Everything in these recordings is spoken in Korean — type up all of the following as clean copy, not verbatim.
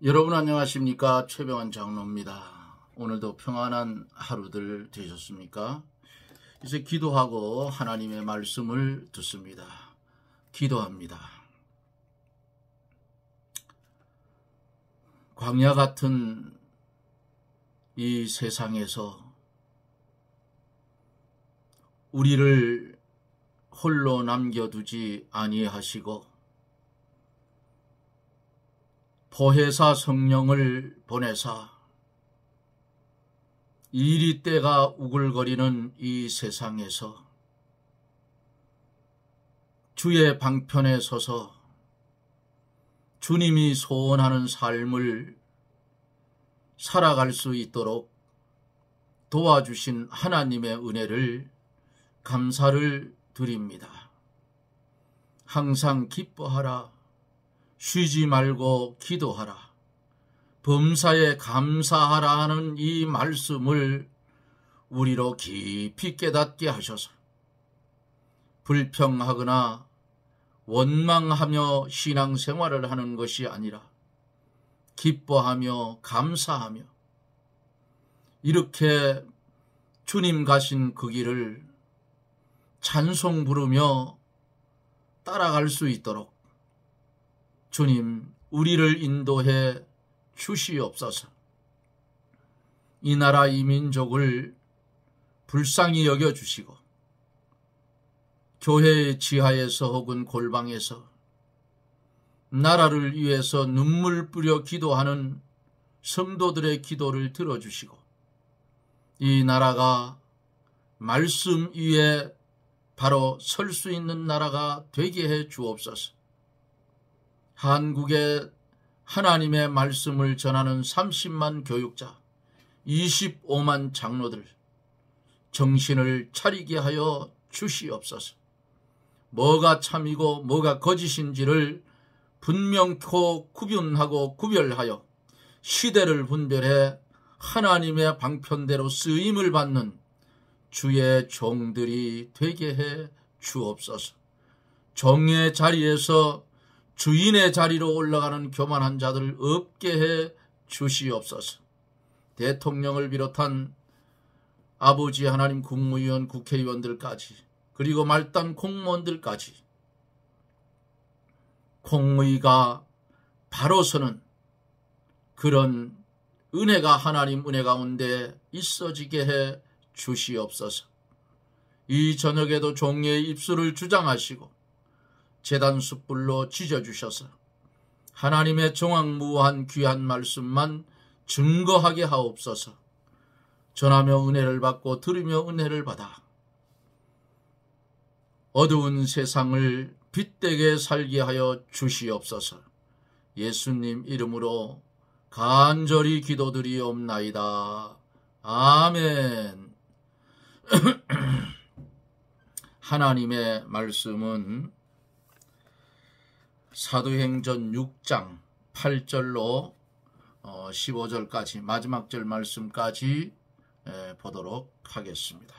여러분 안녕하십니까? 최병환 장로입니다. 오늘도 평안한 하루들 되셨습니까? 이제 기도하고 하나님의 말씀을 듣습니다. 기도합니다. 광야 같은 이 세상에서 우리를 홀로 남겨두지 아니하시고 보혜사 성령을 보내사 이리 때가 우글거리는 이 세상에서 주의 방편에 서서 주님이 소원하는 삶을 살아갈 수 있도록 도와주신 하나님의 은혜를 감사를 드립니다. 항상 기뻐하라. 쉬지 말고 기도하라. 범사에 감사하라 하는 이 말씀을 우리로 깊이 깨닫게 하셔서 불평하거나 원망하며 신앙생활을 하는 것이 아니라 기뻐하며 감사하며 이렇게 주님 가신 그 길을 찬송 부르며 따라갈 수 있도록 주님, 우리를 인도해 주시옵소서. 이 나라 이 민족을 불쌍히 여겨주시고 교회의 지하에서 혹은 골방에서 나라를 위해서 눈물 뿌려 기도하는 성도들의 기도를 들어주시고 이 나라가 말씀 위에 바로 설 수 있는 나라가 되게 해 주옵소서. 한국에 하나님의 말씀을 전하는 30만 교육자, 25만 장로들 정신을 차리게 하여 주시옵소서. 뭐가 참이고 뭐가 거짓인지를 분명코 구분하고 구별하여 시대를 분별해 하나님의 방편대로 쓰임을 받는 주의 종들이 되게 해 주옵소서. 종의 자리에서 주인의 자리로 올라가는 교만한 자들을 없게 해 주시옵소서. 대통령을 비롯한 아버지 하나님 국무위원, 국회의원들까지 그리고 말단 공무원들까지 공의가 바로 서는 그런 은혜가 하나님 은혜 가운데 있어지게 해 주시옵소서. 이 저녁에도 종의 입술을 주장하시고 제단 숯불로 지져주셔서 하나님의 정확무한 귀한 말씀만 증거하게 하옵소서. 전하며 은혜를 받고 들으며 은혜를 받아 어두운 세상을 빛되게 살게 하여 주시옵소서. 예수님 이름으로 간절히 기도드리옵나이다. 아멘. 하나님의 말씀은 사도행전 6장 8절로 15절까지 마지막 절 말씀까지 보도록 하겠습니다.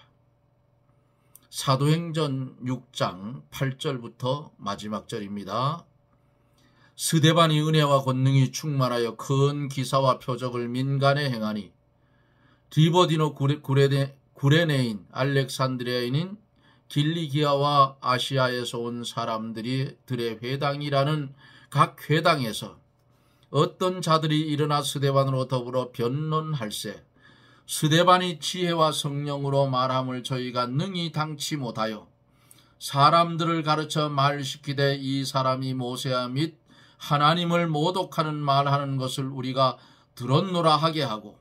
사도행전 6장 8절부터 마지막 절입니다. 스데반이 은혜와 권능이 충만하여 큰 기사와 표적을 민간에 행하니 디보디노 구레네인 알렉산드리아인인 길리기아와 아시아에서 온 사람들이 들의 회당이라는 각 회당에서 어떤 자들이 일어나 스데반으로 더불어 변론할세 스데반이 지혜와 성령으로 말함을 저희가 능히 당치 못하여 사람들을 가르쳐 말시키되 이 사람이 모세와 및 하나님을 모독하는 말하는 것을 우리가 들었노라 하게 하고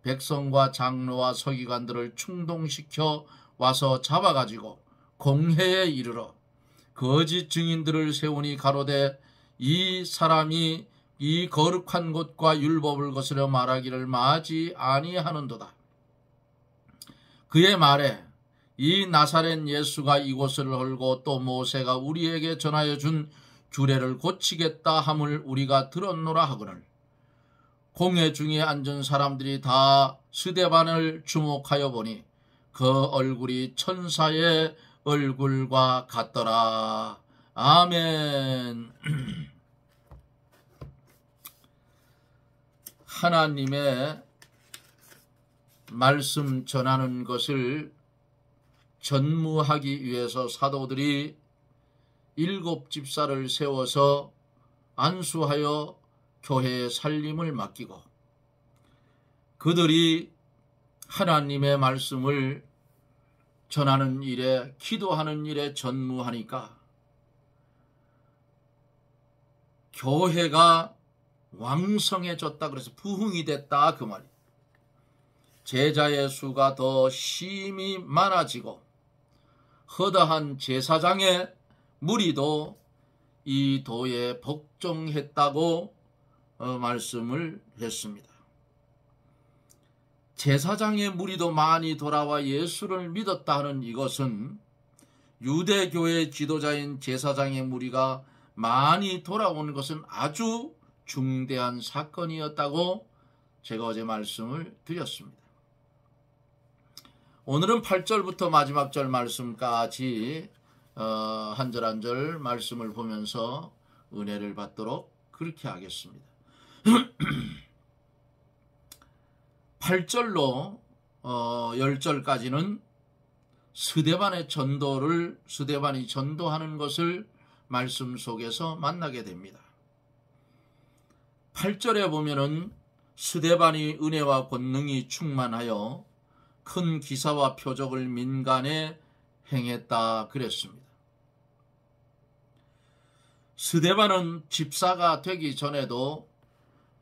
백성과 장로와 서기관들을 충동시켜 와서 잡아가지고 공회에 이르러 거짓 증인들을 세우니 가로되 이 사람이 이 거룩한 곳과 율법을 거스려 말하기를 마지 아니하는도다. 그의 말에 이 나사렛 예수가 이곳을 헐고 또 모세가 우리에게 전하여 준 규례를 고치겠다 함을 우리가 들었노라 하거늘 공회 중에 앉은 사람들이 다 스데반을 주목하여 보니 그 얼굴이 천사의 얼굴과 같더라. 아멘. 하나님의 말씀 전하는 것을 전무하기 위해서 사도들이 7 집사를 세워서 안수하여 교회의 살림을 맡기고 그들이 하나님의 말씀을 전하는 일에 기도하는 일에 전무하니까 교회가 왕성해졌다. 그래서 부흥이 됐다 그 말이에요. 제자의 수가 더 심히 많아지고 허다한 제사장의 무리도 이 도에 복종했다고 말씀을 했습니다. 제사장의 무리도 많이 돌아와 예수를 믿었다 하는 이것은 유대교의 지도자인 제사장의 무리가 많이 돌아오는 것은 아주 중대한 사건이었다고 제가 어제 말씀을 드렸습니다. 오늘은 8절부터 마지막 절 말씀까지 한 절 한 절 말씀을 보면서 은혜를 받도록 그렇게 하겠습니다. 8절로 10절까지는 스데반이 전도하는 것을 말씀 속에서 만나게 됩니다. 8절에 보면은 스데반이 은혜와 권능이 충만하여 큰 기사와 표적을 민간에 행했다 그랬습니다. 스데반은 집사가 되기 전에도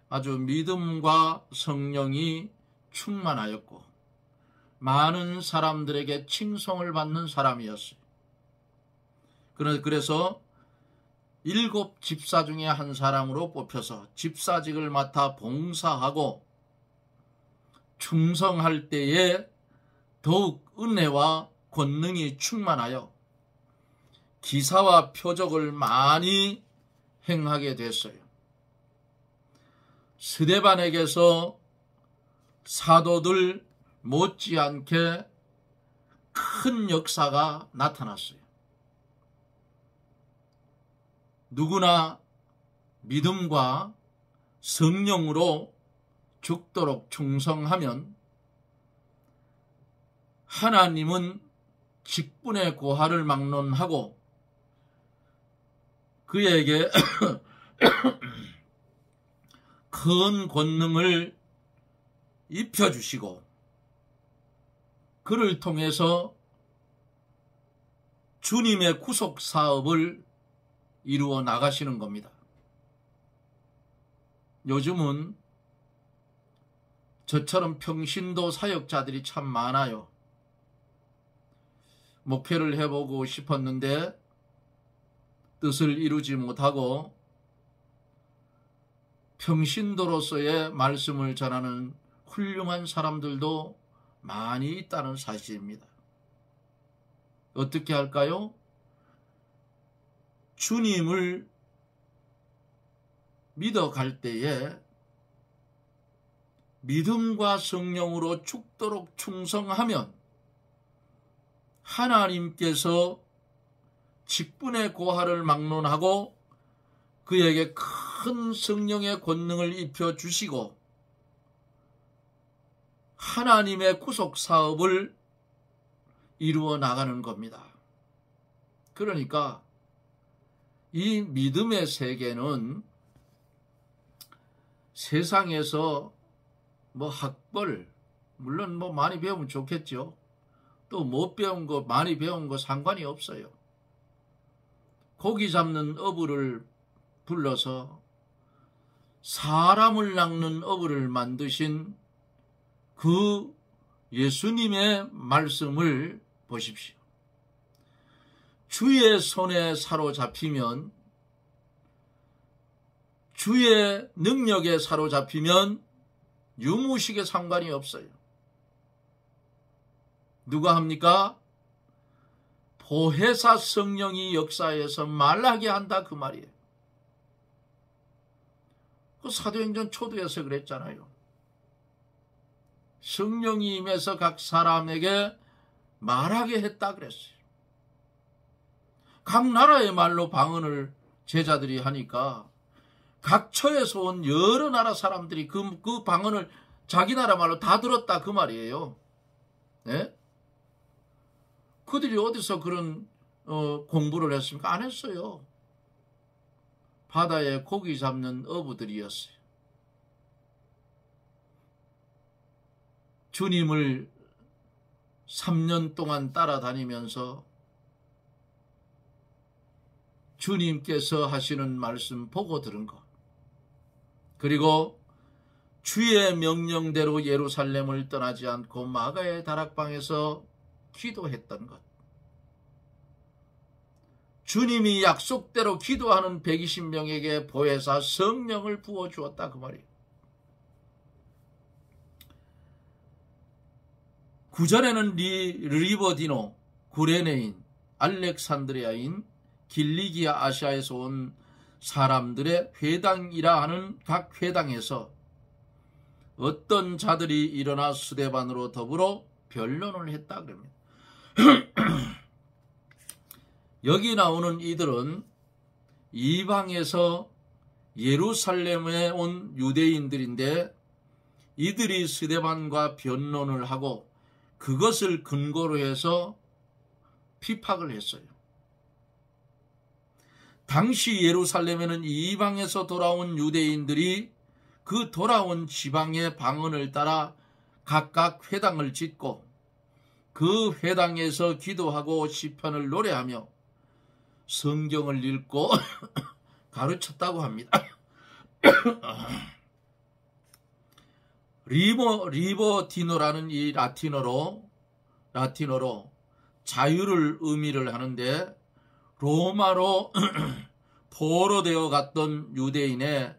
아주 믿음과 성령이 충만하였고 많은 사람들에게 칭송을 받는 사람이었어요. 그래서 7 집사 중에 한 사람으로 뽑혀서 집사직을 맡아 봉사하고 충성할 때에 더욱 은혜와 권능이 충만하여 기사와 표적을 많이 행하게 됐어요. 스데반에게서 사도들 못지않게 큰 역사가 나타났어요. 누구나 믿음과 성령으로 죽도록 충성하면 하나님은 직분의 고하를 막론하고 그에게 큰 권능을 입혀주시고 그를 통해서 주님의 구속 사업을 이루어 나가시는 겁니다. 요즘은 저처럼 평신도 사역자들이 참 많아요. 목회를 해보고 싶었는데 뜻을 이루지 못하고 평신도로서의 말씀을 전하는 훌륭한 사람들도 많이 있다는 사실입니다. 어떻게 할까요? 주님을 믿어갈 때에 믿음과 성령으로 죽도록 충성하면 하나님께서 직분의 고하를 막론하고 그에게 큰 성령의 권능을 입혀주시고 하나님의 구속 사업을 이루어 나가는 겁니다. 그러니까 이 믿음의 세계는 세상에서 학벌, 물론 많이 배우면 좋겠죠. 또 못 배운 거, 많이 배운 거 상관이 없어요. 고기 잡는 어부를 불러서 사람을 낚는 어부를 만드신 그 예수님의 말씀을 보십시오. 주의 손에 사로잡히면, 주의 능력에 사로잡히면 유무식에 상관이 없어요. 누가 합니까? 보혜사 성령이 역사에서 말하게 한다 그 말이에요. 그 사도행전 초두에서 그랬잖아요. 성령이 임해서 각 사람에게 말하게 했다 그랬어요. 각 나라의 말로 방언을 제자들이 하니까 각처에서 온 여러 나라 사람들이 그 방언을 자기 나라 말로 다 들었다 그 말이에요. 네? 그들이 어디서 그런 공부를 했습니까? 안 했어요. 바다에 고기 잡는 어부들이었어요. 주님을 3년 동안 따라다니면서 주님께서 하시는 말씀 보고 들은 것, 그리고 주의 명령대로 예루살렘을 떠나지 않고 마가의 다락방에서 기도했던 것, 주님이 약속대로 기도하는 120명에게 보혜사 성령을 부어주었다 그 말이에요. 구전에는 리버디노, 구레네인, 알렉산드리아인, 길리기아 아시아에서 온 사람들의 회당이라 하는 각 회당에서 어떤 자들이 일어나 스데반으로 더불어 변론을 했다 그럽니다. 여기 나오는 이들은 이방에서 예루살렘에 온 유대인들인데 이들이 스데반과 변론을 하고 그것을 근거로 해서 피박을 했어요. 당시 예루살렘에는 이방에서 돌아온 유대인들이 그 돌아온 지방의 방언을 따라 각각 회당을 짓고 그 회당에서 기도하고 시편을 노래하며 성경을 읽고 가르쳤다고 합니다. 리버디노라는 이 라틴어로 자유를 의미를 하는데 로마로 포로되어 갔던 유대인의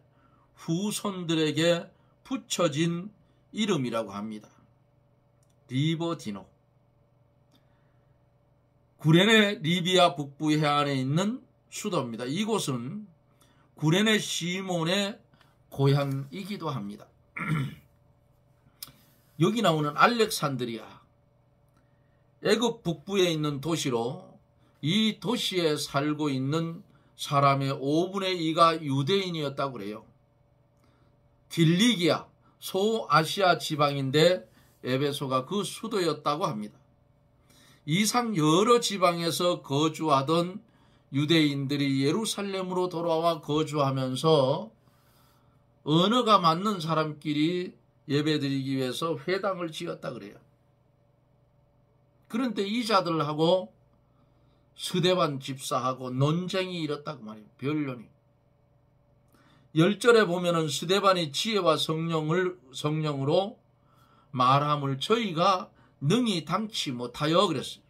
후손들에게 붙여진 이름이라고 합니다. 리버디노. 구레네 리비아 북부 해안에 있는 수도입니다. 이곳은 구레네 시몬의 고향이기도 합니다. 여기 나오는 알렉산드리아, 애굽 북부에 있는 도시로 이 도시에 살고 있는 사람의 5분의 2가 유대인이었다고 그래요. 길리기아, 소아시아 지방인데 에베소가 그 수도였다고 합니다. 이상 여러 지방에서 거주하던 유대인들이 예루살렘으로 돌아와 거주하면서 언어가 맞는 사람끼리 예배드리기 위해서 회당을 지었다 그래요. 그런데 이 자들하고 스데반 집사하고 논쟁이 일었다고 말이에요. 변론이. 10절에 보면은 스데반이 지혜와 성령으로 말함을 저희가 능히 당치 못하여 그랬어요.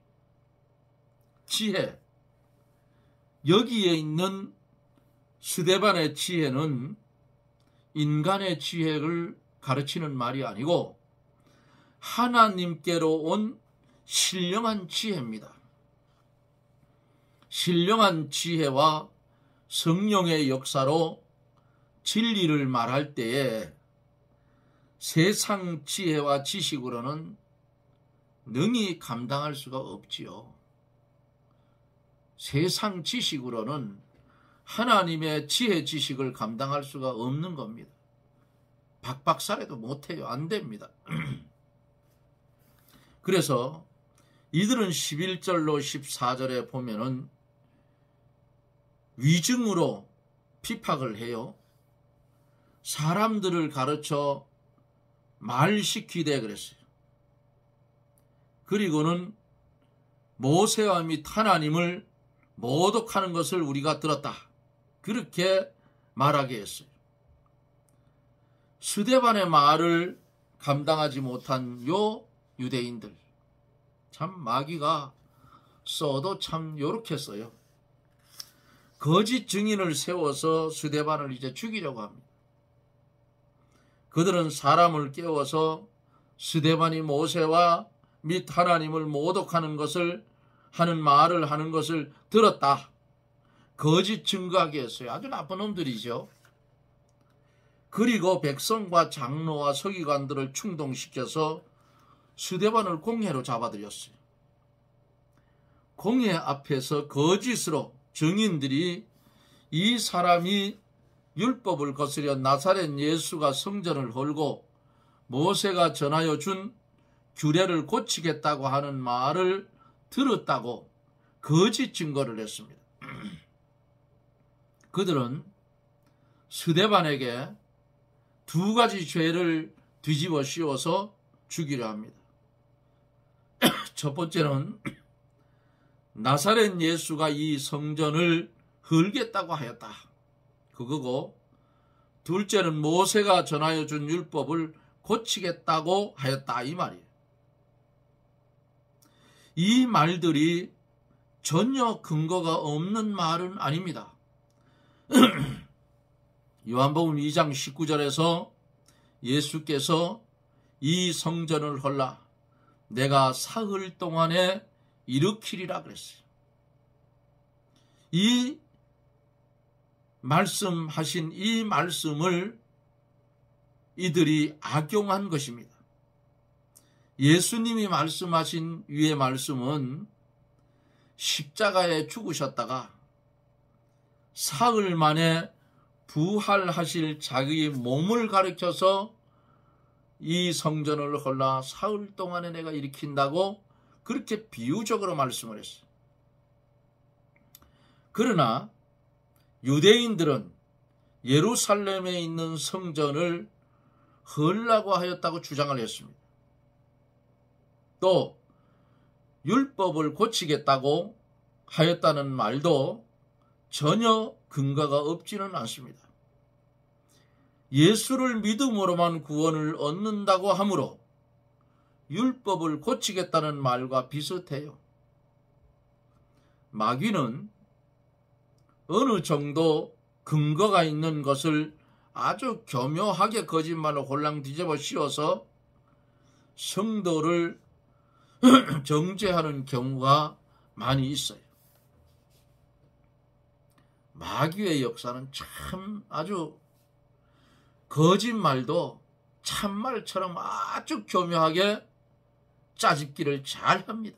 지혜. 여기에 있는 스데반의 지혜는 인간의 지혜를 가르치는 말이 아니고 하나님께로 온 신령한 지혜입니다. 신령한 지혜와 성령의 역사로 진리를 말할 때에 세상 지혜와 지식으로는 능히 감당할 수가 없지요. 세상 지식으로는 하나님의 지혜 지식을 감당할 수가 없는 겁니다. 박박사라도 못해요. 안 됩니다. 그래서 이들은 11절로 14절에 보면은 위증으로 피박을 해요. 사람들을 가르쳐 말시키되 그랬어요. 그리고는 모세와 및 하나님을 모독하는 것을 우리가 들었다. 그렇게 말하게 했어요. 스데반의 말을 감당하지 못한 요 유대인들, 참 마귀가 써도 참 요렇게 써요. 거짓 증인을 세워서 스데반을 이제 죽이려고 합니다. 그들은 사람을 깨워서 스데반이 모세와 및 하나님을 모독하는 것을 하는 말을 하는 것을 들었다. 거짓 증거하게 했어요. 아주 나쁜 놈들이죠. 그리고 백성과 장로와 서기관들을 충동시켜서 스데반을 공회로 잡아들였어요. 공회 앞에서 거짓으로 증인들이 이 사람이 율법을 거스려 나사렛 예수가 성전을 헐고 모세가 전하여 준 규례를 고치겠다고 하는 말을 들었다고 거짓 증거를 했습니다. 그들은 스데반에게 두 가지 죄를 뒤집어 씌워서 죽이려 합니다. 첫 번째는 나사렛 예수가 이 성전을 헐겠다고 하였다. 그거고, 둘째는 모세가 전하여 준 율법을 고치겠다고 하였다. 이 말이에요. 이 말들이 전혀 근거가 없는 말은 아닙니다. 요한복음 2장 19절에서 예수께서 이 성전을 헐라 내가 사흘 동안에 일으키리라 그랬어요. 이 말씀하신 이 말씀을 이들이 악용한 것입니다. 예수님이 말씀하신 위의 말씀은 십자가에 죽으셨다가 사흘 만에 부활하실 자기 몸을 가리켜서 이 성전을 헐라 사흘 동안에 내가 일으킨다고 그렇게 비유적으로 말씀을 했어요. 그러나 유대인들은 예루살렘에 있는 성전을 헐라고 하였다고 주장을 했습니다. 또 율법을 고치겠다고 하였다는 말도 전혀 근거가 없지는 않습니다. 예수를 믿음으로만 구원을 얻는다고 하므로 율법을 고치겠다는 말과 비슷해요. 마귀는 어느 정도 근거가 있는 것을 아주 교묘하게 거짓말로 홀랑 뒤집어 씌워서 성도를 정죄하는 경우가 많이 있어요. 마귀의 역사는 참 아주 거짓말도 참말처럼 아주 교묘하게 짜집기를 잘 합니다.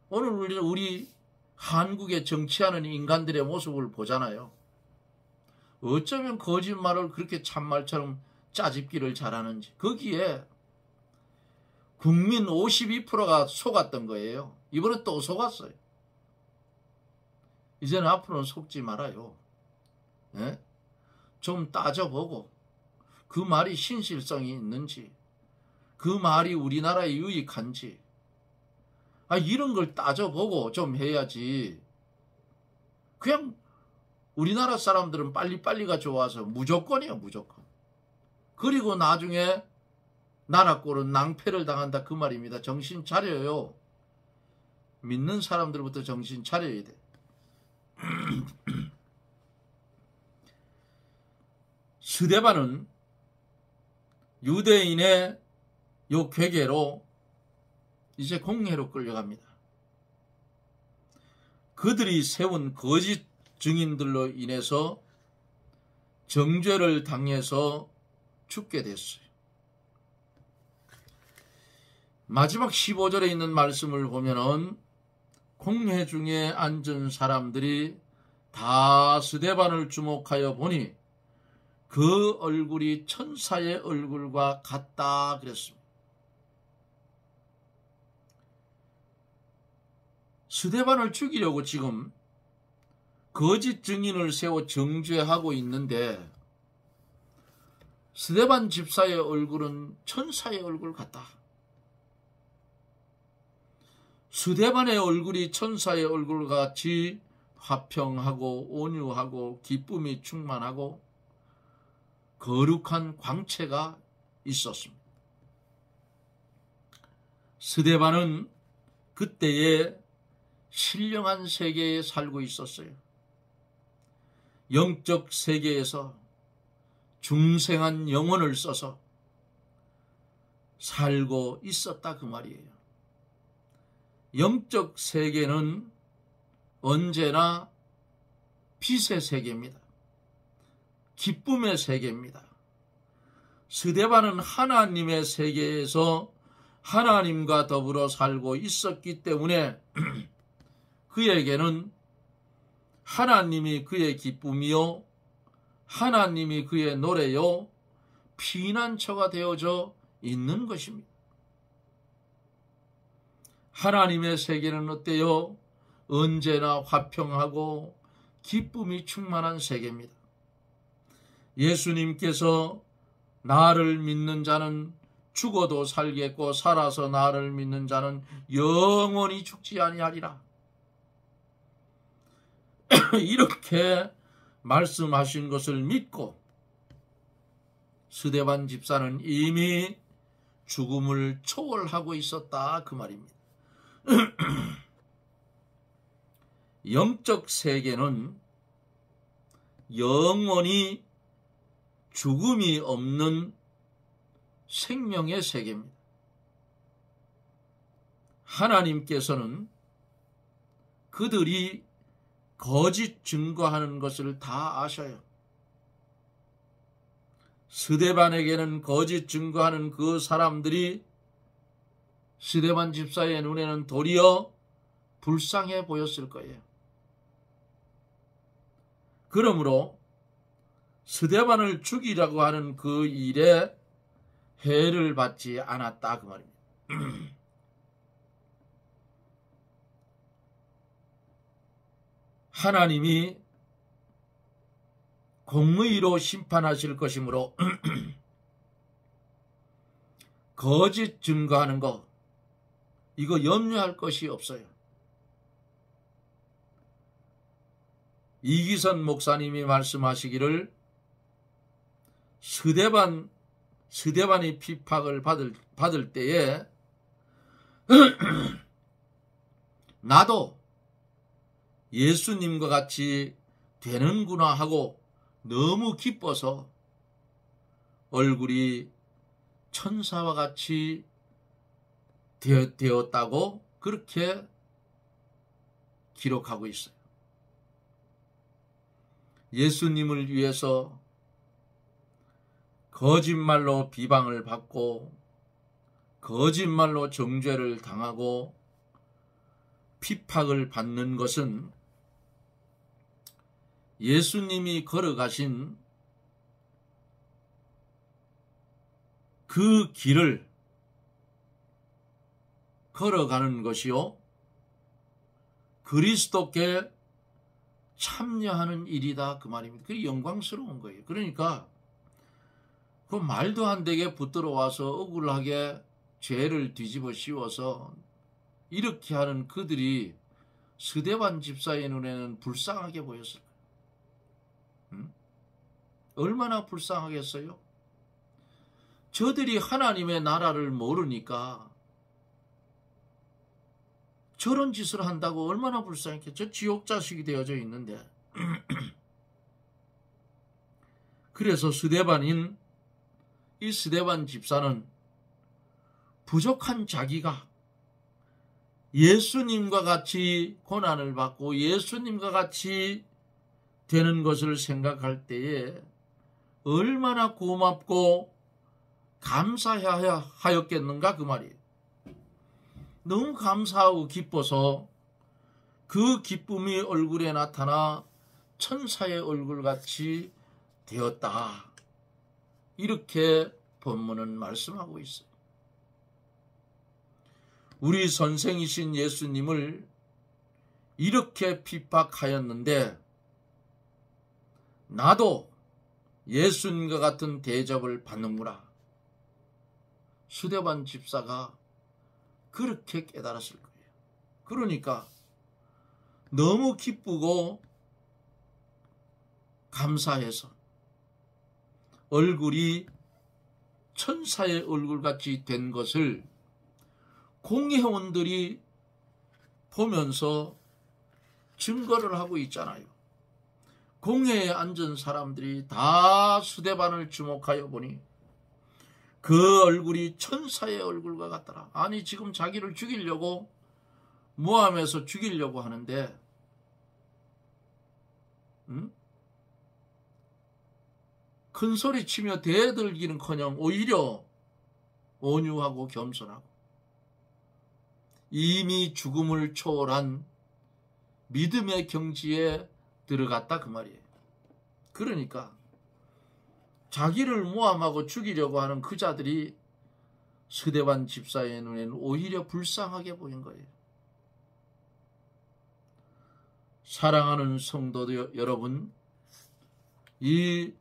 오늘 우리 한국에 정치하는 인간들의 모습을 보잖아요. 어쩌면 거짓말을 그렇게 참말처럼 짜집기를 잘하는지. 거기에 국민 52%가 속았던 거예요. 이번에 또 속았어요. 이제는 앞으로는 속지 말아요. 네? 좀 따져보고 그 말이 신실성이 있는지, 그 말이 우리나라에 유익한지, 이런 걸 따져보고 좀 해야지. 그냥 우리나라 사람들은 빨리빨리가 좋아서 무조건이에요, 무조건. 그리고 나중에 나라 꼴은 낭패를 당한다, 그 말입니다. 정신 차려요. 믿는 사람들부터 정신 차려야 돼. 스데반은 유대인의 요 괴계로 이제 공회로 끌려갑니다. 그들이 세운 거짓 증인들로 인해서 정죄를 당해서 죽게 됐어요. 마지막 15절에 있는 말씀을 보면은 공회 중에 앉은 사람들이 다 스데반을 주목하여 보니 그 얼굴이 천사의 얼굴과 같다 그랬습니다. 스데반을 죽이려고 지금 거짓 증인을 세워 정죄하고 있는데 스데반 집사의 얼굴은 천사의 얼굴 같다. 스데반의 얼굴이 천사의 얼굴같이 화평하고 온유하고 기쁨이 충만하고 거룩한 광채가 있었습니다. 스데반은 그때에 신령한 세계에 살고 있었어요. 영적 세계에서 중생한 영혼을 써서 살고 있었다 그 말이에요. 영적 세계는 언제나 빛의 세계입니다. 기쁨의 세계입니다. 스데반은 하나님의 세계에서 하나님과 더불어 살고 있었기 때문에 그에게는 하나님이 그의 기쁨이요 하나님이 그의 노래요 피난처가 되어져 있는 것입니다. 하나님의 세계는 어때요? 언제나 화평하고 기쁨이 충만한 세계입니다. 예수님께서 나를 믿는 자는 죽어도 살겠고 살아서 나를 믿는 자는 영원히 죽지 아니하리라. 이렇게 말씀하신 것을 믿고 스데반 집사는 이미 죽음을 초월하고 있었다 그 말입니다. 영적 세계는 영원히 죽음이 없는 생명의 세계입니다. 하나님께서는 그들이 거짓 증거하는 것을 다 아셔요. 스데반에게는 거짓 증거하는 그 사람들이 스데반 집사의 눈에는 도리어 불쌍해 보였을 거예요. 그러므로 스데반을 죽이려고 하는 그 일에 해를 받지 않았다 그 말입니다. 하나님이 공의로 심판하실 것이므로 거짓 증거하는 거 이거 염려할 것이 없어요. 이기선 목사님이 말씀하시기를 스데반이 핍박을 받을 때에 나도 예수님과 같이 되는구나 하고 너무 기뻐서 얼굴이 천사와 같이 되었다고 그렇게 기록하고 있어요. 예수님을 위해서 거짓말로 비방을 받고 거짓말로 정죄를 당하고 핍박을 받는 것은 예수님이 걸어가신 그 길을 걸어가는 것이요 그리스도께 참여하는 일이다 그 말입니다. 그게 영광스러운 거예요. 그러니까 그 말도 안 되게 붙들어 와서 억울하게 죄를 뒤집어 씌워서 이렇게 하는 그들이 스데반 집사의 눈에는 불쌍하게 보였을 거예요. 얼마나 불쌍하겠어요? 저들이 하나님의 나라를 모르니까 저런 짓을 한다고 얼마나 불쌍했겠죠? 지옥 자식이 되어져 있는데. 그래서 이 스데반 집사는 부족한 자기가 예수님과 같이 고난을 받고 예수님과 같이 되는 것을 생각할 때에 얼마나 고맙고 감사해야 하였겠는가 그 말이에요. 너무 감사하고 기뻐서 그 기쁨이 얼굴에 나타나 천사의 얼굴같이 되었다. 이렇게 본문은 말씀하고 있어요. 우리 선생이신 예수님을 이렇게 핍박하였는데 나도 예수님과 같은 대접을 받는구나. 스데반 집사가 그렇게 깨달았을 거예요. 그러니까 너무 기쁘고 감사해서 얼굴이 천사의 얼굴같이 된 것을 공회원들이 보면서 증거를 하고 있잖아요. 공회에 앉은 사람들이 다 스데반을 주목하여 보니 그 얼굴이 천사의 얼굴과 같더라. 아니 지금 자기를 죽이려고 모함해서 죽이려고 하는데 큰 소리 치며 대들기는커녕 오히려 온유하고 겸손하고 이미 죽음을 초월한 믿음의 경지에 들어갔다 그 말이에요. 그러니까 자기를 모함하고 죽이려고 하는 그 자들이 스데반 집사의 눈에는 오히려 불쌍하게 보인 거예요. 사랑하는 성도 여러분, 이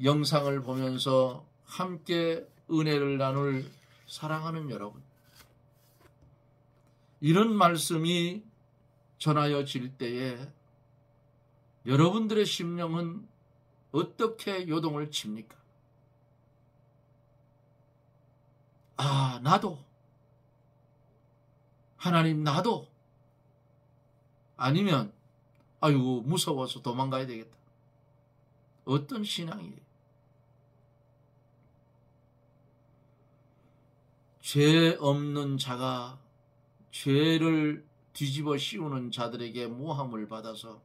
영상을 보면서 함께 은혜를 나눌 사랑하는 여러분, 이런 말씀이 전하여질 때에 여러분들의 심령은 어떻게 요동을 칩니까? 아, 나도, 하나님 나도, 아니면 아이고 무서워서 도망가야 되겠다. 어떤 신앙이에요? 죄 없는 자가 죄를 뒤집어 씌우는 자들에게 모함을 받아서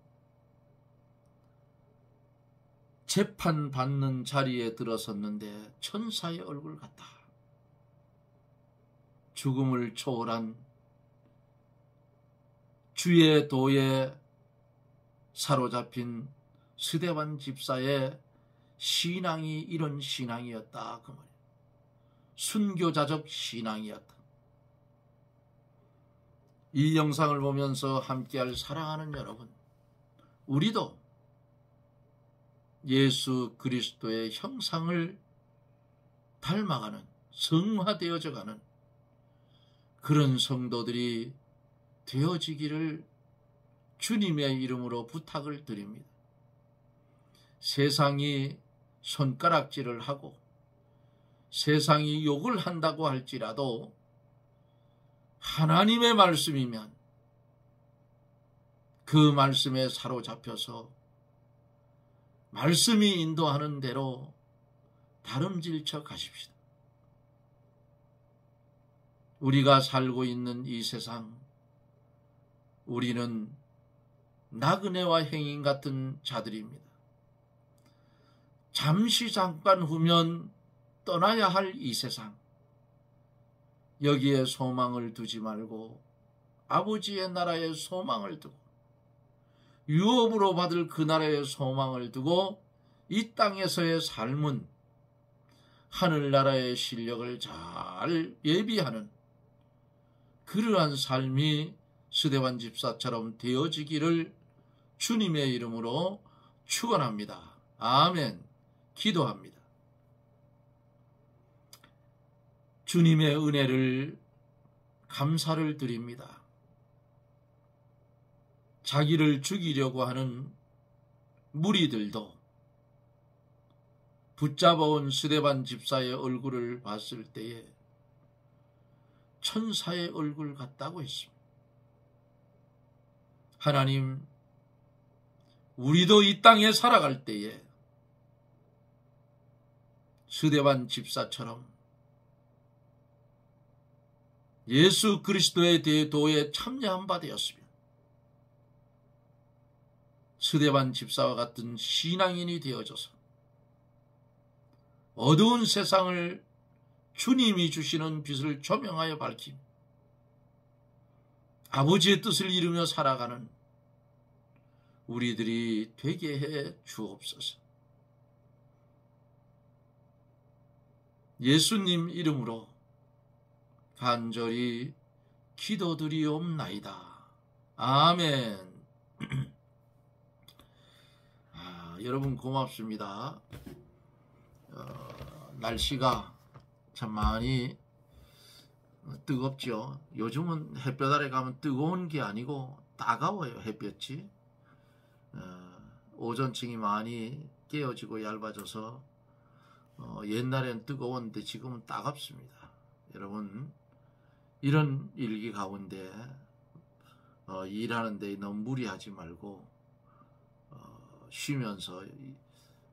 재판받는 자리에 들어섰는데 천사의 얼굴 같다. 죽음을 초월한 주의 도에 사로잡힌 스데반 집사의 신앙이 이런 신앙이었다. 그 말이에요. 순교자적 신앙이었다. 이 영상을 보면서 함께할 사랑하는 여러분, 우리도 예수 그리스도의 형상을 닮아가는, 성화되어져가는 그런 성도들이 되어지기를 주님의 이름으로 부탁을 드립니다. 세상이 손가락질을 하고 세상이 욕을 한다고 할지라도 하나님의 말씀이면 그 말씀에 사로잡혀서 말씀이 인도하는 대로 다름질쳐 가십시다. 우리가 살고 있는 이 세상, 우리는 나그네와 행인 같은 자들입니다. 잠시 잠깐 후면 떠나야 할 이 세상, 여기에 소망을 두지 말고 아버지의 나라에 소망을 두고 유업으로 받을 그 나라의 소망을 두고 이 땅에서의 삶은 하늘나라의 실력을 잘 예비하는 그러한 삶이 스데반 집사처럼 되어지기를 주님의 이름으로 축원합니다. 아멘. 기도합니다. 주님의 은혜를 감사를 드립니다. 자기를 죽이려고 하는 무리들도 붙잡아온 스데반 집사의 얼굴을 봤을 때에 천사의 얼굴 같다고 했습니다. 하나님, 우리도 이 땅에 살아갈 때에 스데반 집사처럼 예수 그리스도의 대도에 참여한 바 되었으며 스데반 집사와 같은 신앙인이 되어져서 어두운 세상을 주님이 주시는 빛을 조명하여 밝히며 아버지의 뜻을 이루며 살아가는 우리들이 되게 해 주옵소서. 예수님 이름으로 간절히 기도드리옵나이다. 아멘. 여러분 고맙습니다. 날씨가 참 많이 뜨겁죠. 요즘은 햇볕 아래 가면 뜨거운 게 아니고 따가워요. 햇볕이. 오존층이 많이 깨어지고 얇아져서 옛날엔 뜨거웠는데 지금은 따갑습니다. 여러분, 이런 일기 가운데 일하는 데 너무 무리하지 말고 쉬면서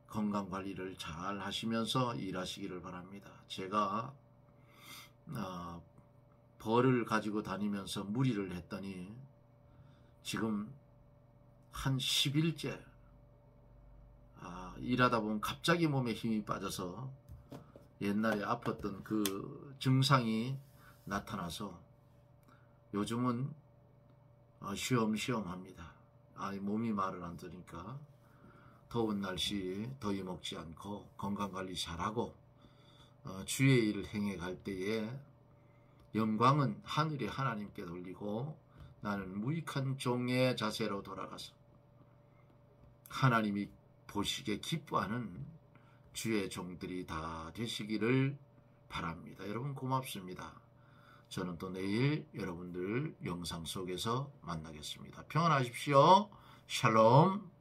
건강관리를 잘 하시면서 일하시기를 바랍니다. 제가 벌을 가지고 다니면서 무리를 했더니 지금 한 10일째 일하다 보면 갑자기 몸에 힘이 빠져서 옛날에 아팠던 그 증상이 나타나서 요즘은 쉬엄쉬엄 합니다. 몸이 말을 안 들으니까 더운 날씨 더위 먹지 않고 건강관리 잘하고 주의 일을 행해 갈 때에 영광은 하늘의 하나님께 돌리고 나는 무익한 종의 자세로 돌아가서 하나님이 보시기에 기뻐하는 주의 종들이 다 되시기를 바랍니다. 여러분 고맙습니다. 저는 또 내일 여러분들 영상 속에서 만나겠습니다. 평안하십시오. 샬롬.